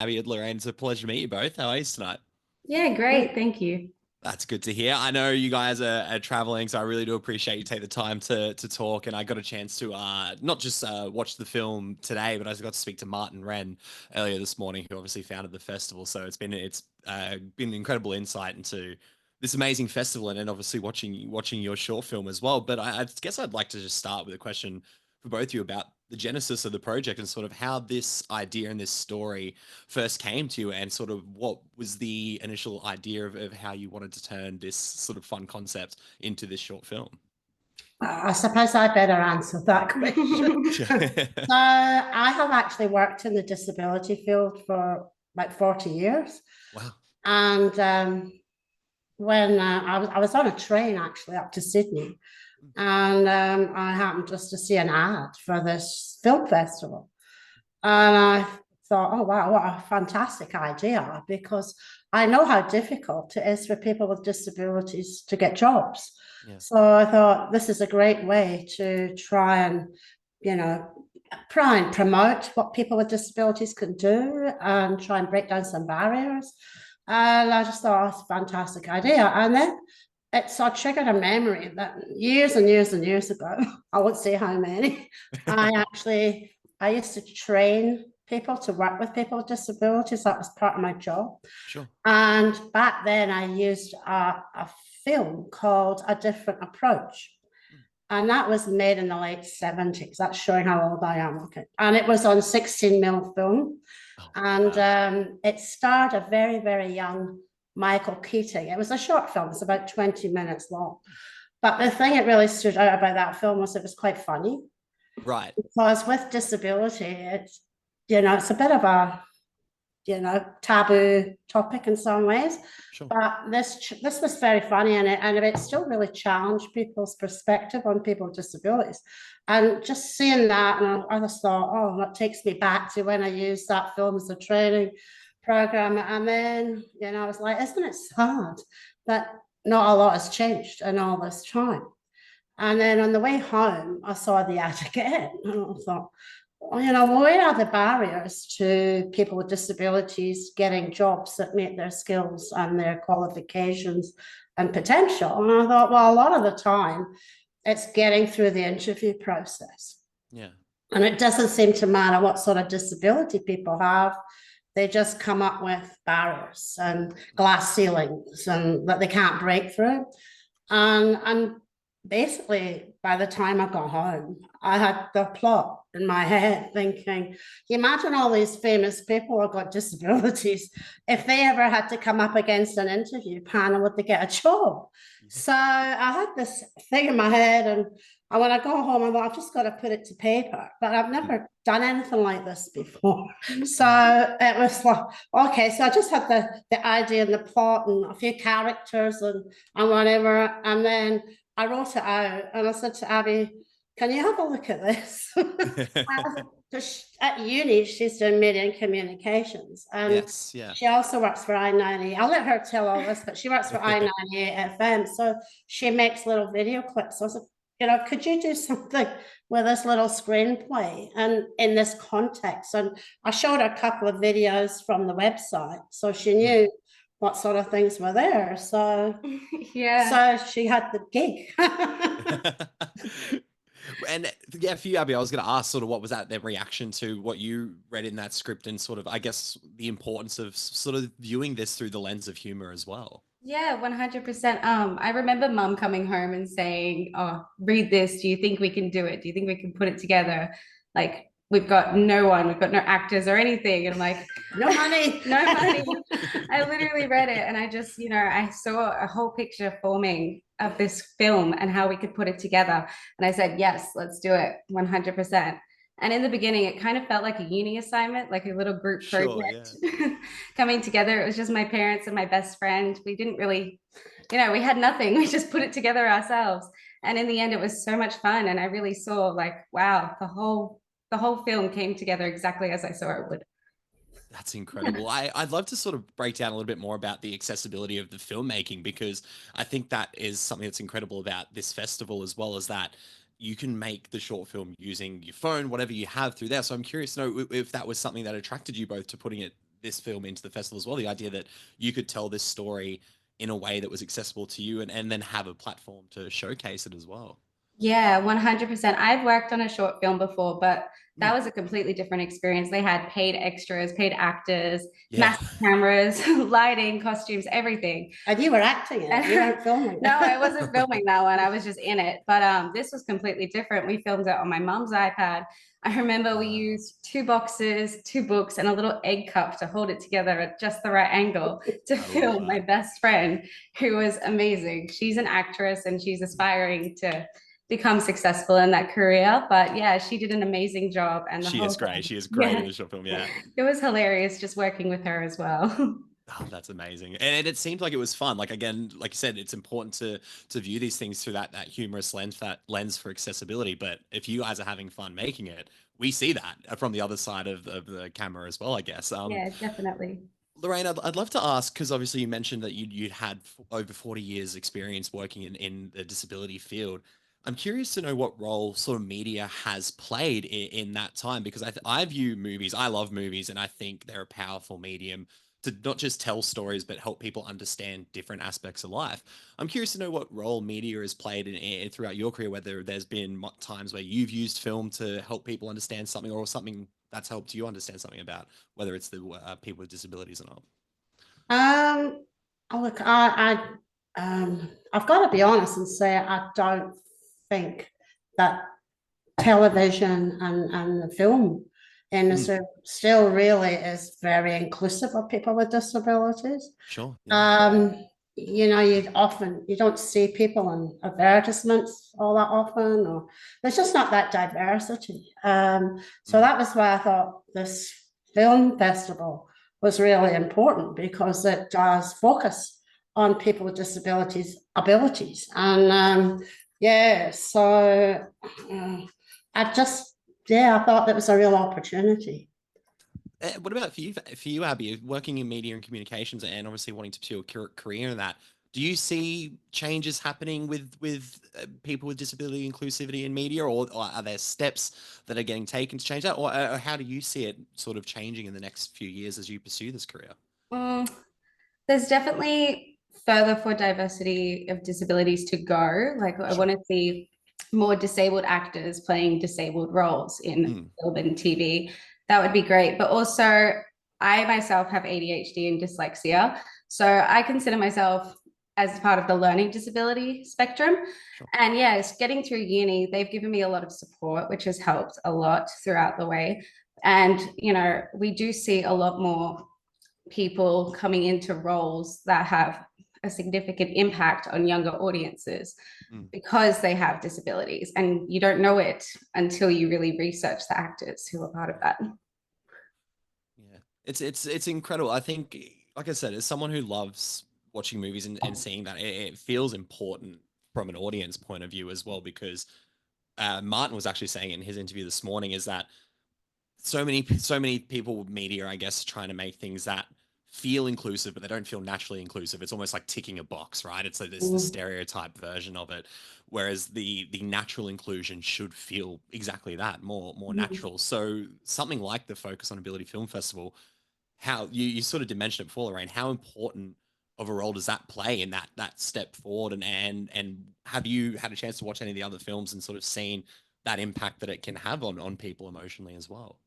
Abby and Lorraine. It's a pleasure to meet you both. How are you tonight? Yeah, great. Thank you. That's good to hear. I know you guys are traveling, so I really do appreciate you take the time to talk. And I got a chance to not just watch the film today, but I also got to speak to Martin Wren earlier this morning, who obviously founded the festival. So it's been incredible insight into this amazing festival, and then obviously watching your short film as well. But I guess I'd like to just start with a question for both of you about the genesis of the project and sort of how this idea and this story first came to you, and sort of what was the initial idea of how you wanted to turn this sort of fun concept into this short film. I suppose I better answer that question. So I have actually worked in the disability field for like 40 years. Wow. And when I was on a train actually up to Sydney, and I happened just to see an ad for this film festival. And I thought, oh, wow, what a fantastic idea, because I know how difficult it is for people with disabilities to get jobs. Yeah. So I thought this is a great way to try and, you know, try and promote what people with disabilities can do and try and break down some barriers. And I just thought, oh, it's a fantastic idea. And then it sort of triggered a memory that years and years and years ago, I won't say how many, I used to train people to work with people with disabilities. That was part of my job. Sure. And back then I used a film called A Different Approach. And that was made in the late 70s. That's showing how old I am. Okay. And it was on 16 mil film. Oh, And wow. it starred a very, very young Michael Keating. It was a short film. It's about 20 minutes long. But the thing that really stood out about that film was it was quite funny. Right. Because with disability, it's a bit of a, taboo topic in some ways. Sure. But this was very funny, and it still really challenged people's perspective on people with disabilities. And just seeing that, and I just thought, oh, that takes me back to when I used that film as a training program. And then, I was like, isn't it sad that not a lot has changed in all this time? And then on the way home, I saw the ad again, and I thought, well, where are the barriers to people with disabilities getting jobs that meet their skills and their qualifications and potential? And I thought, well, a lot of the time, it's getting through the interview process. Yeah. And it doesn't seem to matter what sort of disability people have. They just come up with barriers and glass ceilings and that they can't break through. And basically, by the time I got home, I had the plot in my head thinking, you imagine all these famous people who've got disabilities. If they ever had to come up against an interview panel, would they get a job? So I had this thing in my head, and when I go home, I thought, I've just got to put it to paper. But I've never done anything like this before. So it was like, okay, so I just had the idea and the plot and a few characters and whatever. And then I wrote it out, and I said to Abby, can you have a look at this? At uni, she's doing media and communications. And Yes. Yeah. she also works for I-98. I'll let her tell all this, but she works for I-98 FM. So she makes little video clips. So I said, could you do something with this little screenplay and in this context? And I showed her a couple of videos from the website, so she knew what sort of things were there. So Yeah. so she had the gig. And yeah, for you, Abby, I was going to ask sort of what was that their reaction to what you read in that script, and sort of, I guess, the importance of sort of viewing this through the lens of humor as well. Yeah, 100%. I remember mum coming home and saying, "Oh, read this. Do you think we can do it? Do you think we can put it together? Like, we've got no actors or anything." And I'm like, No money. no money. I literally read it, and I just, I saw a whole picture forming of this film and how we could put it together. And I said, yes, let's do it 100%. And in the beginning, it kind of felt like a uni assignment, like a little group Sure. project Yeah. coming together. It was just my parents and my best friend. We didn't really, we had nothing. We just put it together ourselves. And in the end, it was so much fun. And I really saw like, wow, the whole film came together exactly as I saw it would. That's incredible. I'd love to sort of break down a little bit more about the accessibility of the filmmaking, because I think that is something that's incredible about this festival, as well as that you can make the short film using your phone, whatever you have through there. So I'm curious to know if that was something that attracted you both to putting it this film into the festival as well. The idea that you could tell this story in a way that was accessible to you, and then have a platform to showcase it as well. Yeah, 100%. I've worked on a short film before, but that Mm. was a completely different experience. They had paid extras, paid actors, Yeah. massive cameras, lighting, costumes, everything. And you were acting in it, you weren't filming. No, I wasn't filming that one. I was just in it. But this was completely different. We filmed it on my mum's iPad. I remember we used two boxes, two books, and a little egg cup to hold it together at just the right angle to I love film my that. best friend, who was amazing. She's an actress and she's aspiring to become successful in that career. But yeah, she did an amazing job. And the She whole is great. thing, She is great in yeah, the short film. Yeah. it was hilarious just working with her as well. Oh, that's amazing. And it seemed like it was fun. Like, again, like you said, it's important to view these things through that humorous lens, that lens for accessibility. But if you guys are having fun making it, we see that from the other side of the camera as well, I guess. Yeah, definitely. Lorraine, I'd love to ask, because obviously you mentioned that you'd had over 40 years experience working in the disability field. I'm curious to know what role sort of media has played in that time, because I view movies, I love movies, and I think they're a powerful medium to not just tell stories, but help people understand different aspects of life. I'm curious to know what role media has played throughout your career, whether there's been times where you've used film to help people understand something, or something that's helped you understand something about whether it's the people with disabilities or not. Oh, look, I've got to be honest and say I don't think that television and the film Mm, industry still really is very inclusive of people with disabilities. sure. Yeah. Um, you don't see people in advertisements all that often, or there's just not that diversity. So Mm, that was why I thought this film festival was really important, because it does focus on people with disabilities abilities. And yeah, so I just, yeah, I thought that was a real opportunity. What about for you, Abby, working in media and communications, and obviously wanting to pursue a career in that? Do you see changes happening with people with disability inclusivity in media, or are there steps that are getting taken to change that, or how do you see it sort of changing in the next few years as you pursue this career? Mm, there's definitely further for diversity of disabilities to go. Like, I Sure. want to see more disabled actors playing disabled roles in Mm, film and TV. That would be great. But also, I myself have ADHD and dyslexia. So I consider myself as part of the learning disability spectrum. sure. And yes, getting through uni, they've given me a lot of support, which has helped a lot throughout the way. And, we do see a lot more people coming into roles that have a significant impact on younger audiences Mm. because they have disabilities, and you don't know it until you really research the actors who are part of that. Yeah, it's incredible. I think, like I said, as someone who loves watching movies and seeing that, it feels important from an audience point of view as well, because Martin was actually saying in his interview this morning is that so many people with media, I guess, trying to make things that feel inclusive, but they don't feel naturally inclusive. It's almost like ticking a box, right? It's like this the Mm. stereotype version of it, whereas the natural inclusion should feel exactly that, more Mhm. natural. So something like the Focus on Ability Film Festival, how you sort of did mention it before, Lorraine, how important of a role does that play in that step forward? And have you had a chance to watch any of the other films and sort of seen that impact that it can have on people emotionally as well?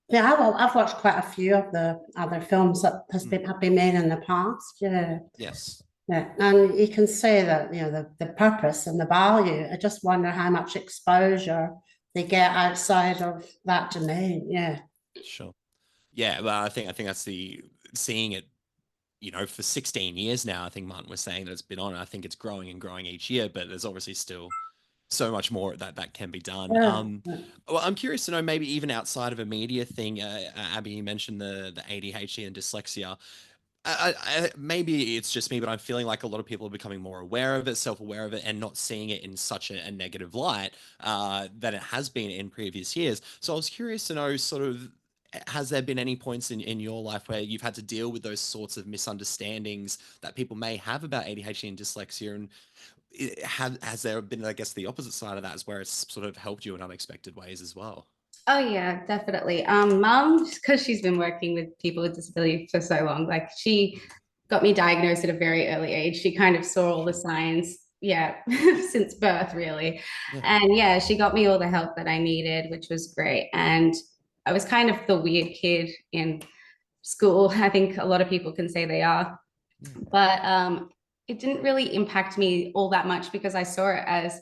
Yeah, I've watched quite a few of the other films that Mm, have been made in the past. Yeah, yes. yeah, and you can say that the purpose and the value. I just wonder how much exposure they get outside of that domain. Yeah, Sure. Yeah, well, I think that's the seeing it, for 16 years now. I think Martin was saying that it's been on. And I think it's growing and growing each year, but there's obviously still so much more that can be done. yeah, yeah. Well, I'm curious to know, maybe even outside of a media thing, Abby, you mentioned the ADHD and dyslexia. Maybe it's just me, but I'm feeling like a lot of people are becoming more aware of it, self-aware of it, and not seeing it in such a negative light that it has been in previous years. So I was curious to know, sort of, has there been any points in your life where you've had to deal with those sorts of misunderstandings that people may have about ADHD and dyslexia, and has there been, I guess, the opposite side of that, is where it's sort of helped you in unexpected ways as well? Oh yeah, definitely. Mum, because she's been working with people with disability for so long, like she got me diagnosed at a very early age. She kind of saw all the signs, yeah, since birth, really. Yeah. And yeah, she got me all the help that I needed, which was great. And I was kind of the weird kid in school. I think a lot of people can say they are, Yeah. but it didn't really impact me all that much because I saw it as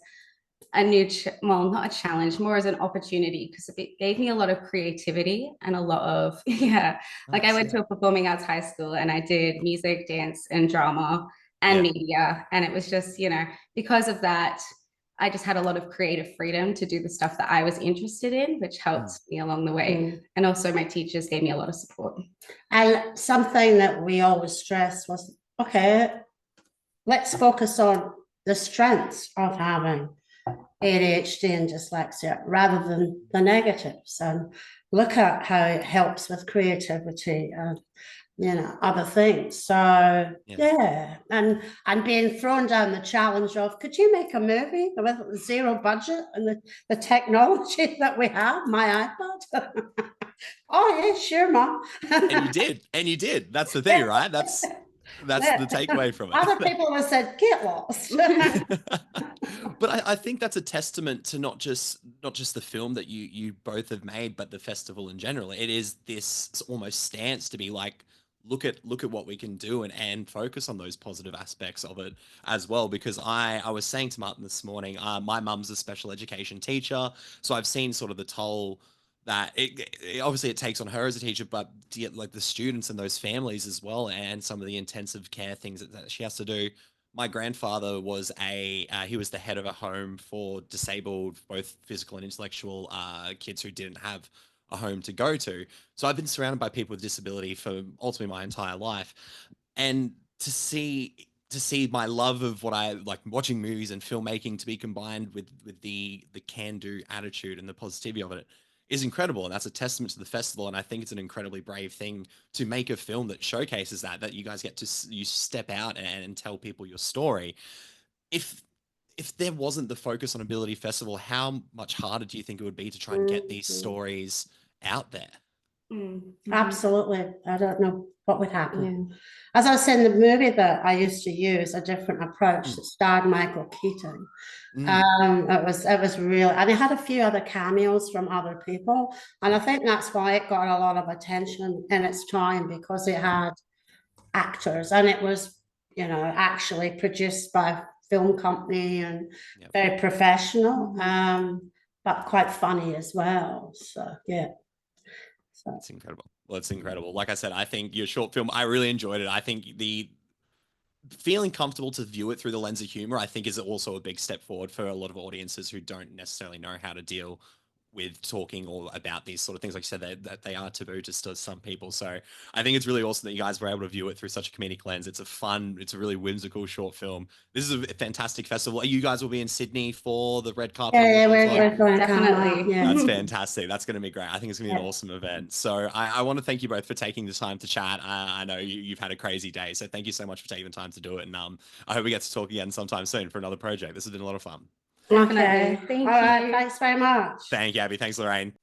a new, well, not a challenge, more as an opportunity because it gave me a lot of creativity and a lot of, yeah. Like I Nice, went yeah. to a performing arts high school and I did music, dance, and drama and Yeah. media. And it was just, because of that, I just had a lot of creative freedom to do the stuff that I was interested in, which helped me along the way. And also my teachers gave me a lot of support. And something that we always stress was, okay, let's focus on the strengths of having ADHD and dyslexia rather than the negatives, and look at how it helps with creativity and other things. So yeah, and being thrown down the challenge of, could you make a movie with zero budget and the technology that we have, my iPad? Oh yeah, sure, Mom. And you did. That's the thing, right? That's the takeaway from it. Other people have said, get lost. But I think that's a testament to not just the film that you both have made, but the festival in general. It is this almost stance to be like, look at what we can do and focus on those positive aspects of it as well. Because I was saying to Martin this morning, my mum's a special education teacher, so I've seen sort of the toll that obviously it takes on her as a teacher, but like the students and those families as well, and some of the intensive care things that she has to do. My grandfather was he was the head of a home for disabled, both physical and intellectual kids who didn't have a home to go to. So I've been surrounded by people with disability for ultimately my entire life, and to see my love of what I like, watching movies and filmmaking, to be combined with the can do attitude and the positivity of it is incredible. And that's a testament to the festival. And I think it's an incredibly brave thing to make a film that showcases that you guys get to you step out and tell people your story. If there wasn't the focus on Ability Festival, how much harder do you think it would be to try and get these stories out there? Absolutely. I don't know what would happen. Yeah. As I was saying, the movie that I used to use a different approach that starred Michael Keaton. It was real, and it had a few other cameos from other people, and I think that's why it got a lot of attention in its time, because it had actors, and it was actually produced by a film company and very professional, but quite funny as well. So yeah. It's incredible. Well, it's incredible. Like I said, I think your short film, I really enjoyed it. I think the feeling comfortable to view it through the lens of humor, I think, is also a big step forward for a lot of audiences who don't necessarily know how to deal with talking or about these sort of things. Like you said, that they are taboo to some people. So I think it's really awesome that you guys were able to view it through such a comedic lens. It's a really whimsical short film. This is a fantastic festival. You guys will be in Sydney for the red carpet. Yeah, we're going definitely. Yeah. That's fantastic. That's going to be great. I think it's going to be an awesome event. So I want to thank you both for taking the time to chat. I know you've had a crazy day, so thank you so much for taking the time to do it. And I hope we get to talk again sometime soon for another project. This has been a lot of fun. Okay. Thank you. All right. Thanks very much. Thank you, Abby. Thanks, Lorraine.